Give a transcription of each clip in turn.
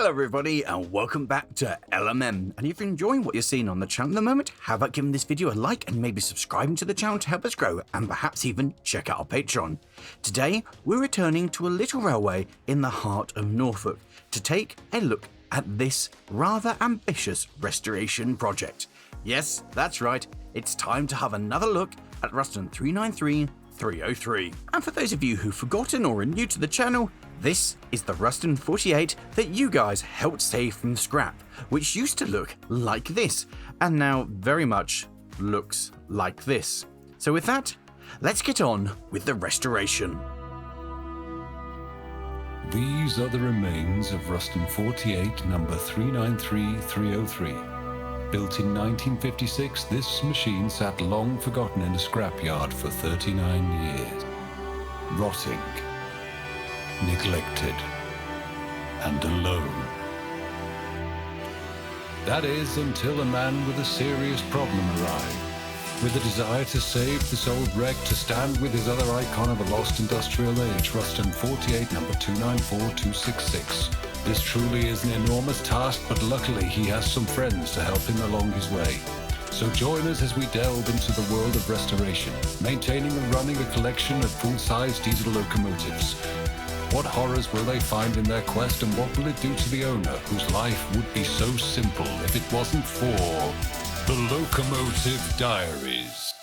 Hello everybody and welcome back to LMM, and if you're enjoying what you're seeing on the channel at the moment, how about giving this video a like and maybe subscribing to the channel to help us grow, and perhaps even check out our Patreon. Today we're returning to a little railway in the heart of Norfolk to take a look at this rather ambitious restoration project. Yes, that's right, it's time to have another look at Ruston 393-303. And for those of you who've forgotten or are new to the channel, this is the Ruston 48 that you guys helped save from scrap, which used to look like this, and now very much looks like this. So with that, let's get on with the restoration. These are the remains of Ruston 48 number 393-303. Built in 1956, this machine sat long forgotten in a scrapyard for 39 years. Rotting, neglected, and alone. That is, until a man with a serious problem arrived, with a desire to save this old wreck to stand with his other icon of a lost industrial age, Ruston 48 number 294266. This truly is an enormous task, but luckily he has some friends to help him along his way. So join us as we delve into the world of restoration, maintaining and running a collection of full-size diesel locomotives. What horrors will they find in their quest, and what will it do to the owner, whose life would be so simple if it wasn't for the Locomotive Diaries?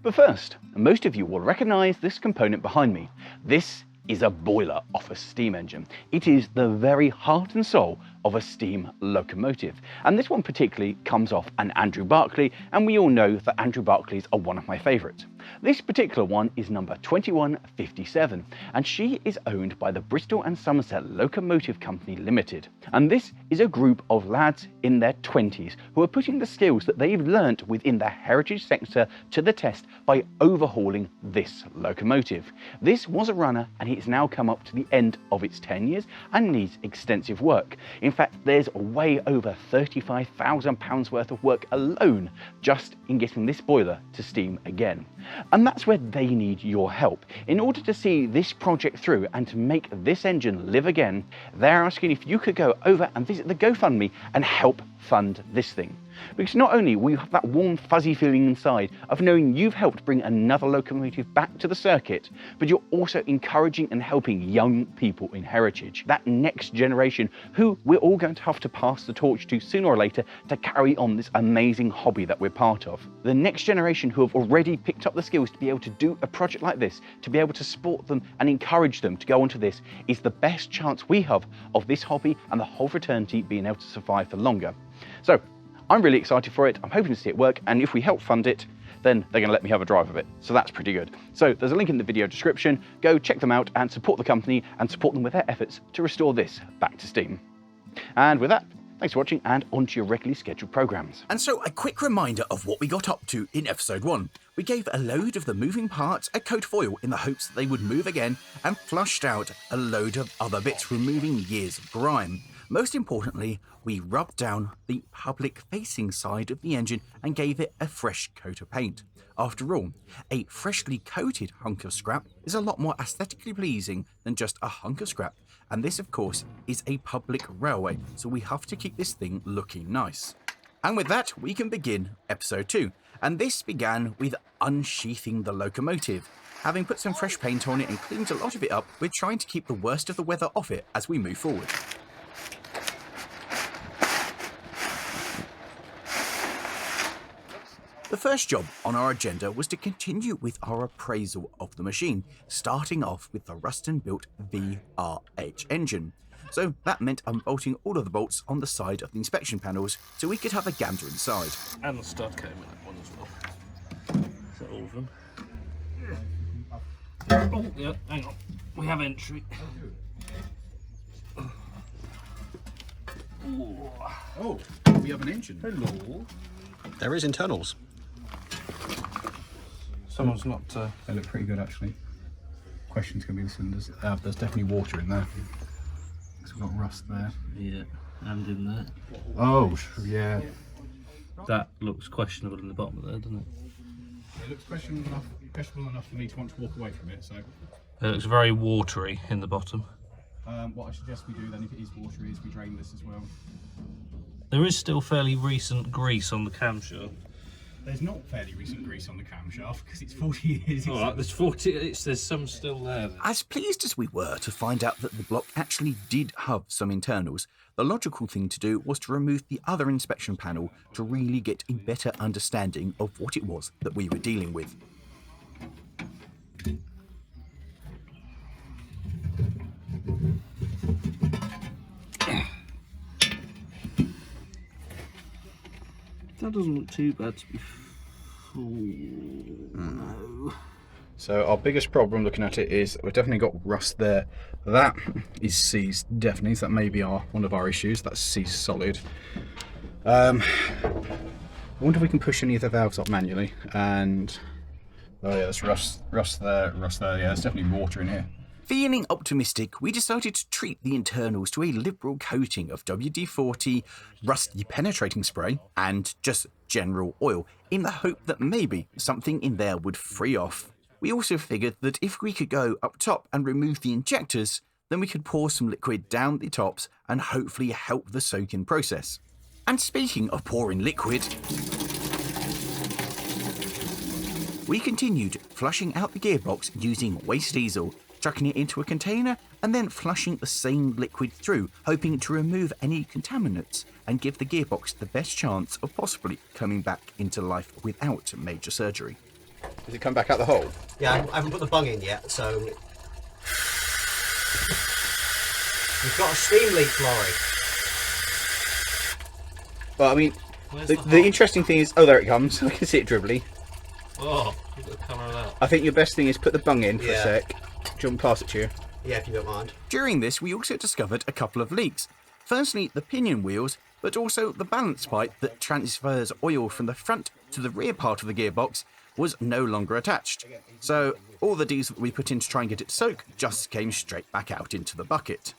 But first, most of you will recognise this component behind me. This is a boiler off a steam engine. It is the very heart and soul of a steam locomotive. And this one particularly comes off an Andrew Barclay, and we all know that Andrew Barclays are one of my favourites. This particular one is number 2157, and she is owned by the Bristol and Somerset Locomotive Company Limited. And this is a group of lads in their 20s who are putting the skills that they've learnt within the heritage sector to the test by overhauling this locomotive. This was a runner, and it's now come up to the end of its 10 years and needs extensive work. In fact, there's way over £35,000 worth of work alone just in getting this boiler to steam again. And that's where they need your help. In order to see this project through and to make this engine live again, they're asking if you could go over and visit the GoFundMe and help fund this thing. Because not only will you have that warm fuzzy feeling inside of knowing you've helped bring another locomotive back to the circuit, but you're also encouraging and helping young people in heritage, that next generation who we're all going to have to pass the torch to sooner or later to carry on this amazing hobby that we're part of. The next generation who have already picked up the skills to be able to do a project like this, to be able to support them and encourage them to go onto this, is the best chance we have of this hobby and the whole fraternity being able to survive for longer. So I'm really excited for it. I'm hoping to see it work, and if we help fund it, then they're going to let me have a drive of it. So that's pretty good. So there's a link in the video description. Go check them out and support the company and support them with their efforts to restore this back to steam. And with that, thanks for watching, and on to your regularly scheduled programmes. And so a quick reminder of what we got up to in episode 1. We gave a load of the moving parts a coat of oil in the hopes that they would move again, and flushed out a load of other bits, removing years of grime. Most importantly, we rubbed down the public-facing side of the engine and gave it a fresh coat of paint. After all, a freshly coated hunk of scrap is a lot more aesthetically pleasing than just a hunk of scrap, and this of course is a public railway, so we have to keep this thing looking nice. And with that, we can begin episode 2, and this began with unsheathing the locomotive. Having put some fresh paint on it and cleaned a lot of it up, we're trying to keep the worst of the weather off it as we move forward. The first job on our agenda was to continue with our appraisal of the machine, starting off with the Ruston-built VRH engine. So that meant unbolting all of the bolts on the side of the inspection panels so we could have a gander inside. And the stud came in that one as well. Is that all of them? Oh, yeah, hang on. We have entry. Oh, we have an engine. Hello. There is internals. Someone's not... They look pretty good actually. Question's going to be the cylinders. There's definitely water in there. So we've got rust there. Yeah, and in there. Oh, yeah. That looks questionable in the bottom of there, doesn't it? It looks questionable enough for me to want to walk away from it, so It looks very watery in the bottom. What I suggest we do then, if it is watery, is we drain this as well. There is still fairly recent grease on the camshaft. There's not fairly recent grease on the camshaft because it's 40 years. Alright, there's some still there. As pleased as we were to find out that the block actually did have some internals, the logical thing to do was to remove the other inspection panel to really get a better understanding of what it was that we were dealing with. That doesn't look too bad to be full. No. So our biggest problem looking at it is we've definitely got rust there. That is seized, definitely. So that may be one of our issues. That's seized solid. I wonder if we can push any of the valves up manually. And oh yeah, there's rust there. Yeah, there's definitely water in here. Feeling optimistic, we decided to treat the internals to a liberal coating of WD-40, rusty penetrating spray, and just general oil, in the hope that maybe something in there would free off. We also figured that if we could go up top and remove the injectors, then we could pour some liquid down the tops and hopefully help the soak-in process. And speaking of pouring liquid, we continued flushing out the gearbox using waste diesel, chucking it into a container and then flushing the same liquid through, hoping to remove any contaminants and give the gearbox the best chance of possibly coming back into life without major surgery. Does it come back out the hole? Yeah, I haven't put the bung in yet, so... We've got a steam leak, Lawrie. Well, I mean, the interesting thing is... Oh, there it comes. I can see it dribbly. Oh, look at the colour of that. I think your best thing is put the bung in for a sec. Do you want me to pass it to you? Yeah, if you don't mind. During this, we also discovered a couple of leaks. Firstly, the pinion wheels, but also the balance pipe that transfers oil from the front to the rear part of the gearbox was no longer attached. So all the diesel that we put in to try and get it to soak just came straight back out into the bucket.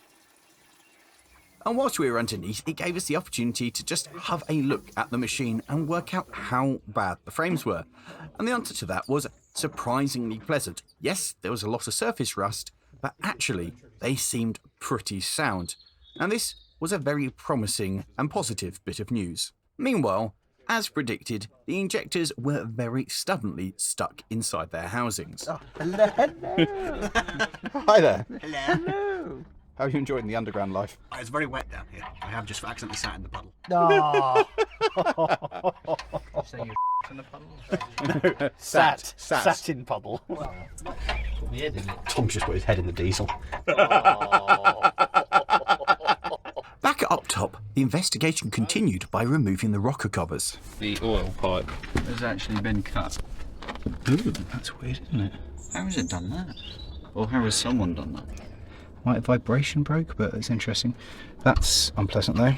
And whilst we were underneath, it gave us the opportunity to just have a look at the machine and work out how bad the frames were. And the answer to that was surprisingly pleasant. Yes, there was a lot of surface rust, but actually they seemed pretty sound. And this was a very promising and positive bit of news. Meanwhile, as predicted, the injectors were very stubbornly stuck inside their housings. Oh, hello. Hi there. Hello. How are you enjoying the underground life? It's very wet down here. I have just accidentally sat in the puddle. Oh. So you in the puddle? No, Sat in puddle. Weird, isn't it? Tom's just put his head in the diesel. Back up top, the investigation continued by removing the rocker covers. The oil pipe has actually been cut. Ooh, that's weird, isn't it? How has it done that? Or how has someone done that? Might have vibration broke, but it's interesting. That's unpleasant though.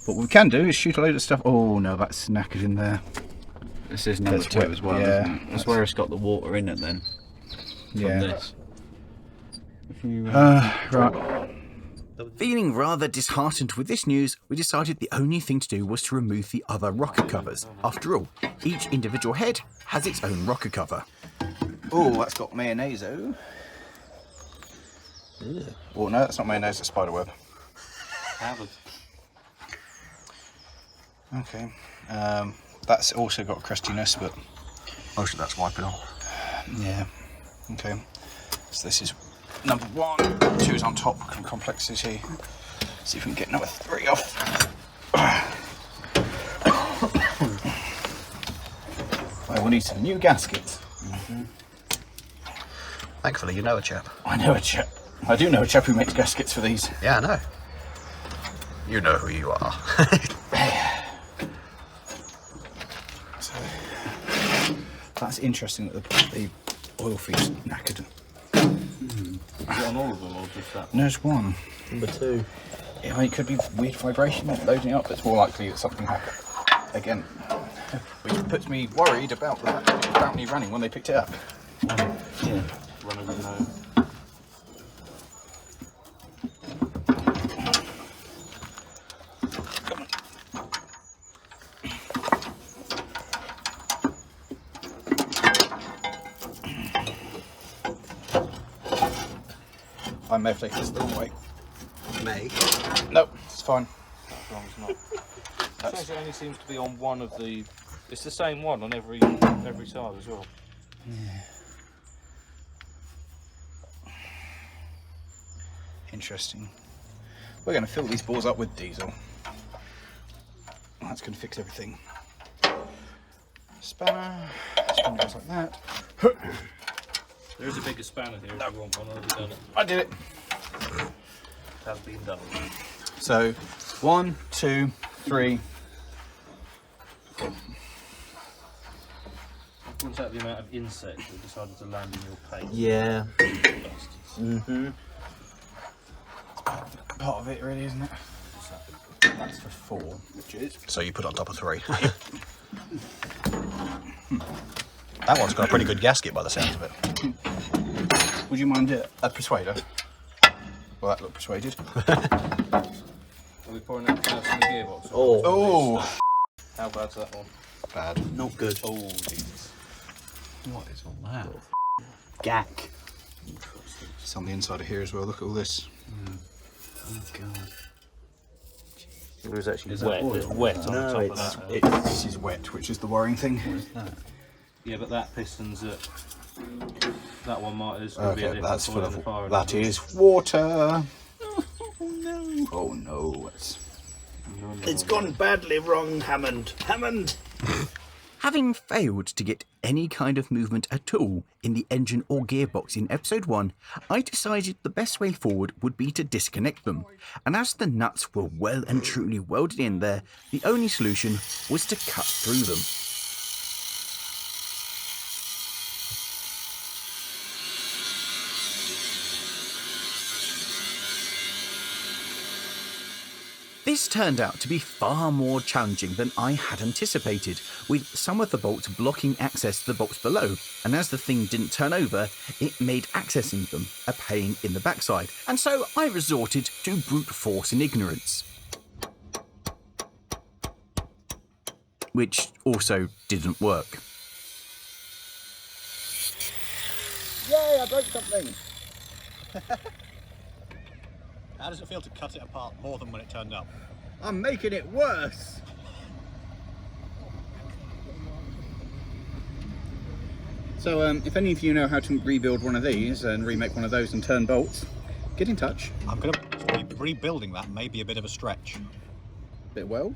What we can do is shoot a load of stuff. Oh no, that's knackered in there. This is number That's 2 wet, as well, yeah. isn't it? That's where it's got the water in it then. From Yeah. this. If you, Right. Feeling rather disheartened with this news, we decided the only thing to do was to remove the other rocker covers. After all, each individual head has its own rocker cover. Oh, that's got mayonnaise. Oh, no, that's not mayonnaise, it's spiderweb. Okay. That's also got crustiness, but Most of that's wiping off. yeah. Okay. So this is number 1. 2 is on top, complexity. See if we can get number 3 off. Well, we need some new gaskets. Thankfully, you know a chap. I know a chap. I do know a chap who makes gaskets for these. Yeah, I know. You know who you are. So, that's interesting that the oil feed's knackered. is it on all of them or just that? No, there's one. Number 2. Yeah, I mean, it could be weird vibration loading up. It's more likely that something happened again, which puts me worried about the fact that it was apparently running when they picked it up. Yeah. Run over the nose. I may have taken this the wrong way. May. No, it's fine. As long as not. It only seems to be on one of the. It's the same one on every side as well. Interesting. We're going to fill these balls up with diesel. That's going to fix everything. Spanner. Spanner goes like that. There is a bigger spanner here if you want one. I've already done it. I did it. It has been done. So, 1, 2, 3. What's that the amount of insects that decided to land in your paint? Yeah. Bastards. Part of it, really, isn't it? That's for 4, which is. So you put on top of 3. That one's got a pretty good gasket by the sounds of it. Would you mind a persuader? Well, that looked persuaded. Are we pouring that first in the gearbox? Oh! How bad's that one? Bad. Not good. Oh, Jesus. What is all that? Gack. It's on the inside of here as well. Look at all this. Oh god. It was actually wet. It's wet on the top of that. This is wet, which is the worrying thing. Yeah, but that piston's at. That one might as well be a Okay, different that's full point in the of. fire. That is water. Oh no! It's gone badly wrong, Hammond. Hammond! Having failed to get any kind of movement at all in the engine or gearbox in episode 1, I decided the best way forward would be to disconnect them. And as the nuts were well and truly welded in there, the only solution was to cut through them. This turned out to be far more challenging than I had anticipated, with some of the bolts blocking access to the bolts below, and as the thing didn't turn over, it made accessing them a pain in the backside, and so I resorted to brute force and ignorance. Which also didn't work. Yay, I broke something! How does it feel to cut it apart more than when it turned up? I'm making it worse! So if any of you know how to rebuild one of these and remake one of those and turn bolts, get in touch. I'm going to be rebuilding that may be a bit of a stretch. Bit of weld.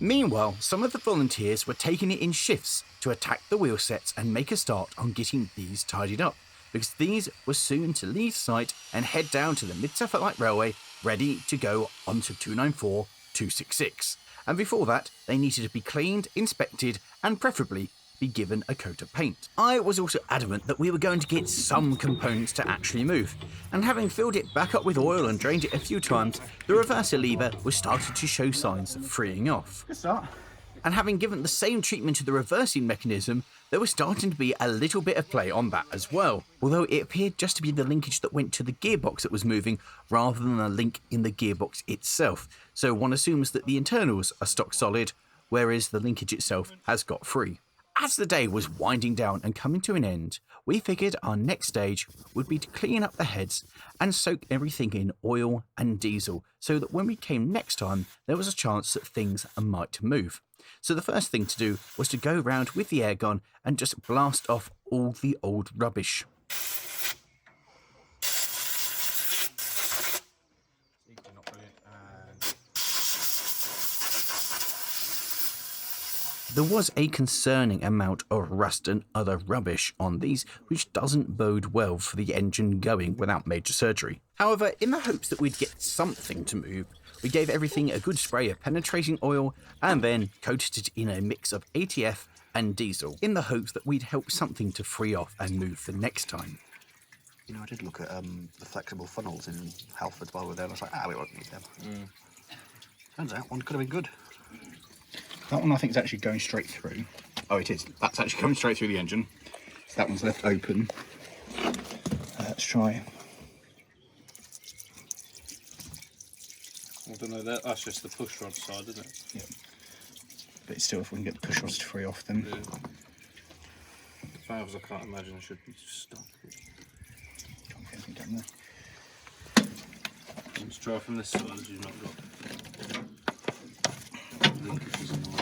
Meanwhile, some of the volunteers were taking it in shifts to attack the wheel sets and make a start on getting these tidied up, because these were soon to leave site and head down to the Mid-Suffolk Light Railway, ready to go onto 294 266. And before that, they needed to be cleaned, inspected, and preferably be given a coat of paint. I was also adamant that we were going to get some components to actually move, and having filled it back up with oil and drained it a few times, the reverser lever was starting to show signs of freeing off. Good start. And having given the same treatment to the reversing mechanism, there was starting to be a little bit of play on that as well, although it appeared just to be the linkage that went to the gearbox that was moving rather than a link in the gearbox itself, so one assumes that the internals are stock solid, whereas the linkage itself has got free. As the day was winding down and coming to an end, we figured our next stage would be to clean up the heads and soak everything in oil and diesel so that when we came next time, there was a chance that things might move. So the first thing to do was to go round with the air gun and just blast off all the old rubbish. There was a concerning amount of rust and other rubbish on these, which doesn't bode well for the engine going without major surgery. However, in the hopes that we'd get something to move, we gave everything a good spray of penetrating oil and then coated it in a mix of ATF and diesel, in the hopes that we'd help something to free off and move the next time. You know, I did look at the flexible funnels in Halford while we were there, and I was like, we won't need them. Turns out one could have been good. That one I think is actually going straight through. Oh, it is. That's actually coming straight through the engine. So that one's left open. Let's try. I don't know, that's just the push rod side, isn't it? Yeah. But still, if we can get the push rods to free off, then. Yeah. The valves I can't imagine should be stuck. Can't get anything down there. try from this side as you've not got linkages in the way.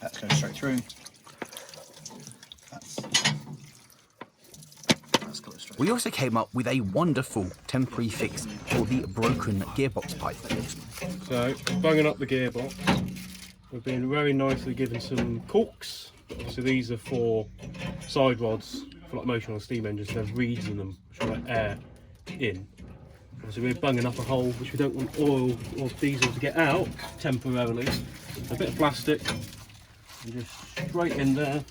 That's going straight through. That's got it straight. We also came up with a wonderful temporary fix for the broken gearbox pipe. So, bunging up the gearbox, we've been very nicely given some corks. Obviously these are for side rods for like motion on steam engines, so there's reeds in them which will let air in. Obviously we're bunging up a hole which we don't want oil or diesel to get out temporarily. A bit of plastic and just straight in there,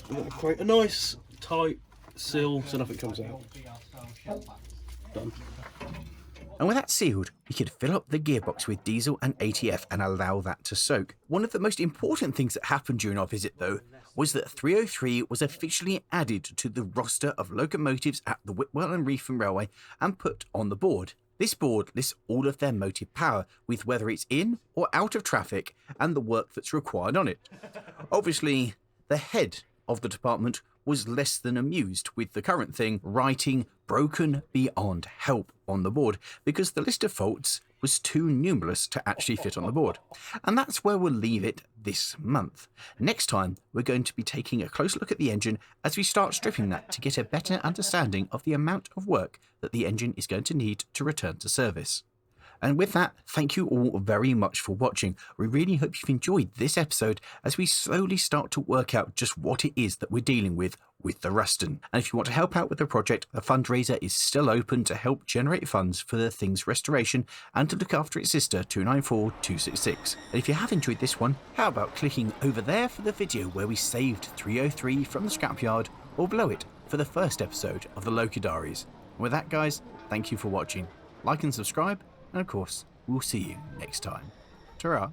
and that'll create a nice tight seal so nothing comes out. Done. And with that sealed, we could fill up the gearbox with diesel and ATF and allow that to soak. One of the most important things that happened during our visit though, was that 303 was officially added to the roster of locomotives at the Whitwell and Reefton Railway and put on the board. This board lists all of their motive power, with whether it's in or out of traffic and the work that's required on it. Obviously, the head of the department was less than amused with the current thing writing broken beyond help on the board because the list of faults was too numerous to actually fit on the board. And that's where we'll leave it this month. Next time, we're going to be taking a close look at the engine as we start stripping that to get a better understanding of the amount of work that the engine is going to need to return to service. And with that, thank you all very much for watching. We really hope you've enjoyed this episode as we slowly start to work out just what it is that we're dealing with the Ruston. And if you want to help out with the project, the fundraiser is still open to help generate funds for the thing's restoration and to look after its sister 294266. And if you have enjoyed this one, how about clicking over there for the video where we saved 303 from the scrapyard, or below it for the first episode of the Loco Diaries. And with that guys, thank you for watching. Like and subscribe, and of course, we'll see you next time. Ta-ra.